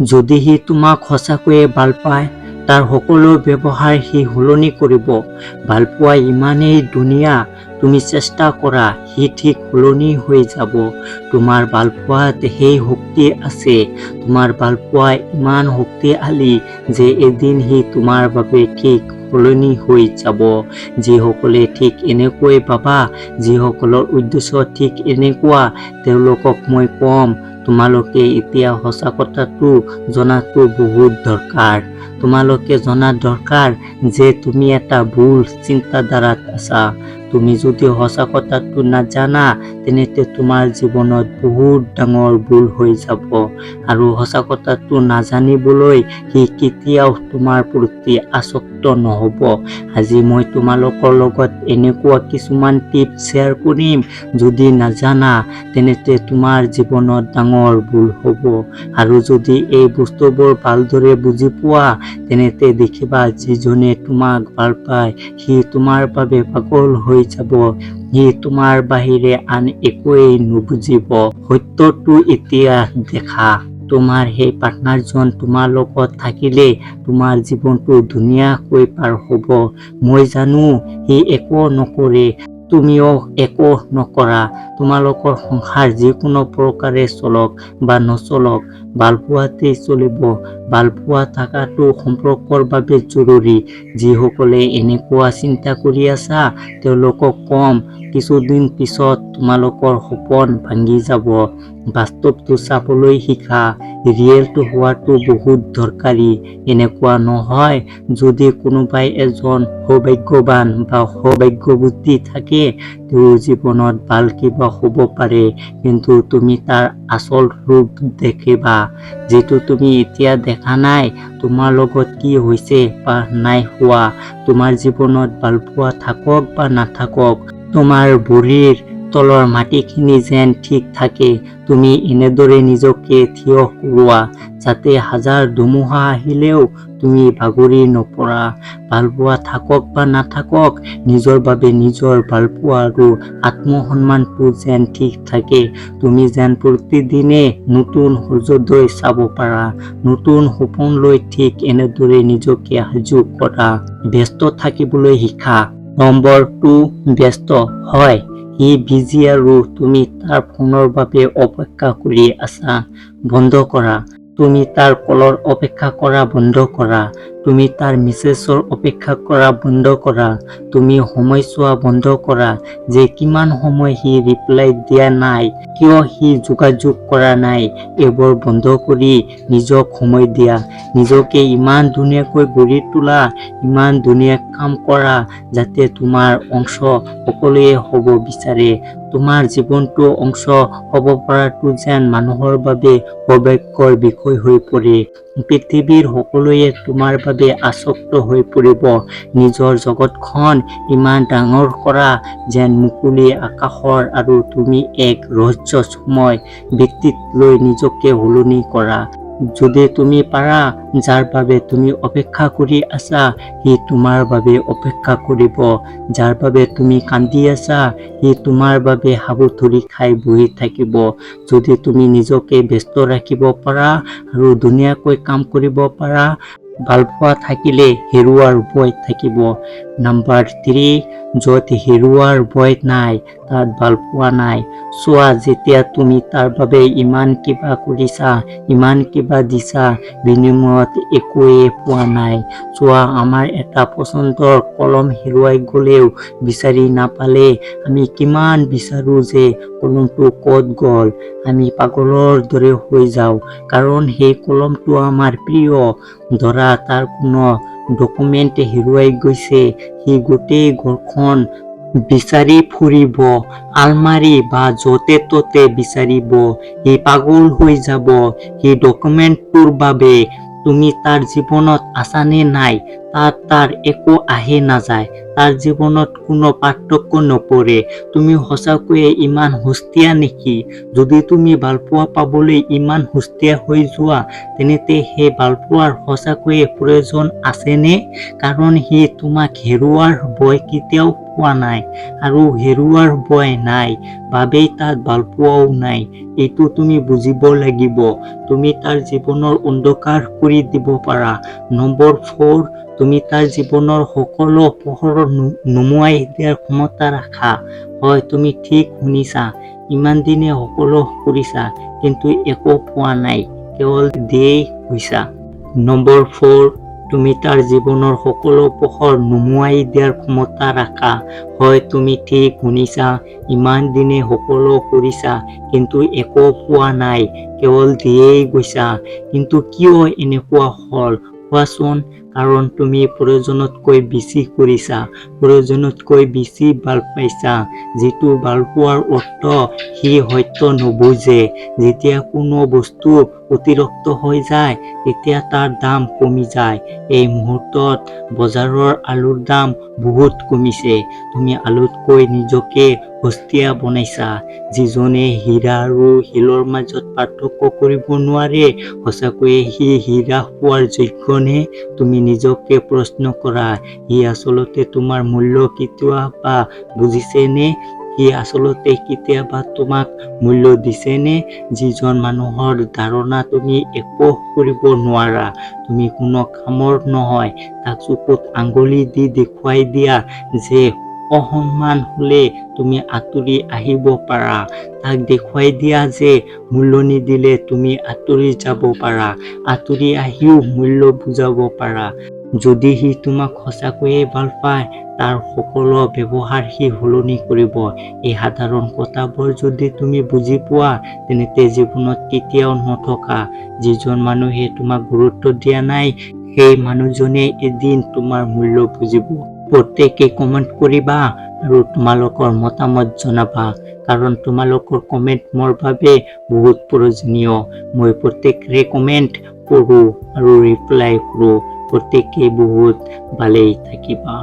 যদি সি তোমাক সঁচাকৈয়ে ভাল পায়, তাৰ সকলো ব্যৱহাৰ সি সলনি কৰিব। ভালপোৱা ইমানেই ধুনীয়া, তুমি চেষ্টা কৰা, সি ঠিক সলনি হৈ যাব। তোমাৰ ভালপোৱাত সেই শক্তি আছে। তোমাৰ ভালপোৱা ইমান শক্তিশালী যে এদিন সি তোমাৰ বাবে ঠিক সলনি হৈ যাব। যিসকলে ঠিক এনেকৈ ভাবা, যিসকলৰ উদ্দেশ্য ঠিক এনেকুৱা, তেওঁলোকক মই কম, তোমালোকে এতিয়া সঁচা কথাটো জনাটো বহুত দৰকাৰ। তোমালোকে জনা দৰকাৰ যে তুমি এটা ভুল চিন্তাধাৰাত আছা। তুমি যদি সঁচা কথাটো নাজানা, তেন্তে তোমাৰ জীৱনত বহুত ডাঙৰ ভুল হৈ যাব। আৰু সঁচা কথাটো নাজানিবলৈ সি কেতিয়াও তোমাৰ প্ৰতি আসক্ত নহ'ব। আজি মই তোমালোকৰ লগত এনেকুৱা কিছুমান টিপছ শ্বেয়াৰ কৰিম, যদি নাজানা তেন্তে তোমাৰ জীৱনত ডাঙৰ ভুল হ'ব। আৰু যদি এই বস্তুবোৰ ভালদৰে বুজি পোৱা, তেন্তে দেখিবা যিজনে তোমাক ভাল পায় সি তোমাৰ বাবে পাগল হৈ যাব। সি তোমাৰ বাহিৰে আন একোৱেই নুবুজিব। সত্যটো এতিয়া দেখা। তোমাৰ সেই পাৰ্টনাৰজন তোমাৰ লগত থাকিলে তোমাৰ জীৱনটো ধুনীয়াকৈ পাৰ হ'ব। মই জানো সি একো নকৰে, তুমিও একো নকৰা। তোমালোকৰ সংসাৰ যিকোনো প্ৰকাৰে চলক বা নচলক, ভালপোৱাতেই চলিব। ভালপোৱা থকাটো সম্পৰ্কৰ বাবে জৰুৰী। যিসকলে এনেকুৱা চিন্তা কৰি আছা, তেওঁলোকক কম, কিছুদিন পিছত তোমালোকৰ সপোন ভাঙি যাব। বাস্তৱটো চাবলৈ শিকা। ৰিয়েলটো হোৱাটো বহুত দৰকাৰী। এনেকুৱা নহয়, যদি কোনোবাই এজন সৌভাগ্যৱান বা সৌভাগ্যৱতী থাকে, তেওঁৰ জীৱনত ভাল কিবা হ'ব পাৰে, কিন্তু তুমি তাৰ আচল ৰূপ দেখিবা, যিটো তুমি এতিয়া দেখা নাই। তোমাৰ লগত কি হৈছে বা নাই হোৱা, তোমাৰ জীৱনত ভালপোৱা থাকক বা নাথাকক, তোমাৰ ভৰিৰ তলৰ মাটিখিনি যেন ঠিক থাকে। তুমি এনেদৰে নিজকে থিয় কৰোৱা, যাতে হাজাৰ ধুমুহা আহিলেও তুমি ভাগৰি নপৰা। ভালপোৱা থাকক বা নাথাকক, নিজৰ বাবে নিজৰ ভালপোৱা আৰু আত্মসন্মানটো যেন ঠিক থাকে। তুমি যেন প্ৰতিদিনে নতুন সূৰ্যোদয় চাব পাৰা, নতুন সপোন লৈ ঠিক এনেদৰে নিজকে সাজু কৰা। ব্যস্ত থাকিবলৈ শিকা। নম্বৰ 2, ব্যস্ত। হয়, সি বিজি আৰু তুমি তাৰ ফোনৰ বাবে অপেক্ষা কৰি আছা। বন্ধ কৰা। তুমি তাৰ কলৰ অপেক্ষা কৰা বন্ধ কৰা। তুমি তাৰ মেছেজৰ অপেক্ষা কৰা বন্ধ কৰা। তুমি সময় চোৱা বন্ধ কৰা, যে কিমান সময় সি ৰিপ্লাই দিয়া নাই, কিয় সি যোগাযোগ কৰা নাই। এইবোৰ বন্ধ কৰি নিজক সময় দিয়া। নিজকে ইমান ধুনীয়াকৈ গঢ়ি তোলা, ইমান ধুনীয়া কাম কৰা, যাতে তোমাৰ অংশ সকলোৱে হ'ব বিচাৰে। তোমাৰ জীৱনটো অংশ হ'ব পৰাটো যেন মানুহৰ বাবে সৌভাগ্যৰ বিষয় হৈ পৰে। পৃথিৱীৰ সকলোৱে তোমাৰ বাবে আসক্ত হৈ পৰিব। নিজৰ জগতখন ইমান ডাঙৰ কৰা, যেন মুকলি আকাশৰ, আৰু তুমি এক ৰহস্যময় ব্যক্তিক লৈ নিজকে সলনি কৰা। যদি তুমি পাৰা, যাৰ বাবে তুমি অপেক্ষা কৰি আছা, সি তোমাৰ বাবে অপেক্ষা কৰিব। যাৰ বাবে তুমি কান্দি আছা, সি তোমাৰ বাবে হাবুথৰি খাই বহি থাকিব। যদি তুমি নিজকে ব্যস্ত ৰাখিব পাৰা আৰু ধুনীয়াকৈ কাম কৰিব পাৰা, ভালপোৱা থাকিলে হেৰুৱাৰ ভয় থাকিব। নম্বৰ 3, য'ত হেৰুৱাৰ ভয় নাই, তাত ভালপোৱা নাই। চোৱা, যেতিয়া তুমি তাৰ বাবে ইমান কিবা কৰিছা, ইমান কিবা দিছা, বিনিময়ত একোৱেই পোৱা নাই। চোৱা, আমাৰ এটা পচন্দৰ কলম হেৰুৱাই গ'লেও বিচাৰি নাপালে আমি কিমান বিচাৰো যে কলমটো ক'ত গ'ল। আমি পাগলৰ দৰে হৈ যাওঁ, কাৰণ সেই কলমটো আমাৰ প্ৰিয়। ধৰা তাৰ কোনো ডকুমেণ্ট হেৰুৱাই গৈছে, সি গোটেই ঘৰখন বিচাৰি ফুৰিব, আলমাৰি বা য'তে ত'তে বিচাৰিব, সি পাগল হৈ যাব সেই ডকুমেণ্টটোৰ বাবে। তুমি তাৰ জীৱনত আছানে নাই, তাত তাৰ একো আহে নাযায়, তাৰ জীৱনত কোনো পাৰ্থক্য নপৰে। তুমি সঁচাকৈয়ে ইমান সুস্থিয়া নেকি? যদি তুমি ভালপোৱা পাবলৈ ইমান সুস্থিয়া হৈ যোৱা, তেন্তে সেই ভালপোৱাৰ সঁচাকৈয়ে প্ৰয়োজন আছেনে? কাৰণ সি তোমাক হেৰুৱাৰ ভয় কেতিয়াও পোৱা নাই আৰু হেৰুৱাৰ ভয় নাই বাবেই তাত ভাল পোৱাও নাই। এইটো তুমি বুজিব লাগিব। তুমি তাৰ জীৱনৰ অন্ধকাৰ কৰি দিব পাৰা। নম্বৰ 4, তুমি তাৰ জীৱনৰ সকলো পোহৰ নুমুৱাই দিয়াৰ ক্ষমতা ৰাখা। হয়, তুমি ঠিক শুনিছা। ইমান দিনে সকলো কৰিছা কিন্তু একো পোৱা নাই, কেৱল দিয়েই গৈছা। নম্বৰ 4, তুমি তাৰ জীৱনৰ সকলো পোহৰ নুমুৱাই দিয়াৰ ক্ষমতা ৰাখা। হয়, তুমি ঠিক শুনিছা। ইমান দিনে সকলো কৰিছা কিন্তু একো পোৱা নাই, কেৱল দিয়েই গৈছা। কিন্তু কিয় এনেকুৱা হ'ল কোৱাচোন? কাৰণ তুমি প্ৰয়োজনতকৈ বেছি কৰিছা, প্ৰয়োজনতকৈ বেছি ভাল পাইছা। যিটো ভাল পোৱাৰ অৰ্থ সি হয়তো নুবুজে। যেতিয়া কোনো বস্তু অতিৰিক্ত হৈ যায় তেতিয়া তাৰ দাম কমি যায়। এই মুহূৰ্তত বজাৰৰ আলুৰ দাম বহুত কমিছে। তুমি আলুতকৈ নিজকে সস্তীয়া বনাইছা। যিজনে হীৰা আৰু শিলৰ মাজত পাৰ্থক্য কৰিব নোৱাৰে, সঁচাকৈয়ে সি হীৰা পোৱাৰ যোগ্যনে? তুমি নিজকে প্ৰশ্ন কৰা, সি আচলতে তোমাৰ মূল্য কেতিয়াবা বুজিছেনে? সি আচলতে কেতিয়াবা তোমাক মূল্য দিছেনে? যিজন মানুহৰ ধাৰণা তুমি একো কৰিব নোৱাৰা, তুমি কোনো কামৰ নহয়, তাক চকুত আঙুলি দি দেখুৱাই দিয়া যে অসন্মান হলে তুমি আঁতৰি আহিব পাৰা। তাক দেখুৱাই দিয়া যে মূল্য নিদিলে তুমি আঁতৰি যাব পাৰা, আঁতৰি আহিও মূল্য বুজাব পাৰা। যদি সি তোমাক সঁচাকৈয়ে ভাল পায়, তাৰ সকলো ব্যৱহাৰ সি সলনি কৰিব। এই সাধাৰণ কথাবোৰ যদি তুমি বুজি পোৱা, তেন্তে জীৱনত কেতিয়াও নথকা। যিজন মানুহে তোমাক গুৰুত্ব দিয়া নাই, সেই মানুহজনে এদিন তোমাৰ মূল্য বুজিব। প্ৰত্যেকে কমেণ্ট কৰিবা আৰু তোমালোকৰ মতামত জনাবা, কাৰণ তোমালোকৰ কমেণ্ট মোৰ বাবে বহুত প্ৰয়োজনীয়। মই প্ৰত্যেকৰে কমেণ্ট পঢ়ো আৰু ৰিপ্লাই কৰোঁ। প্ৰত্যেকেই বহুত ভালেই থাকিবা।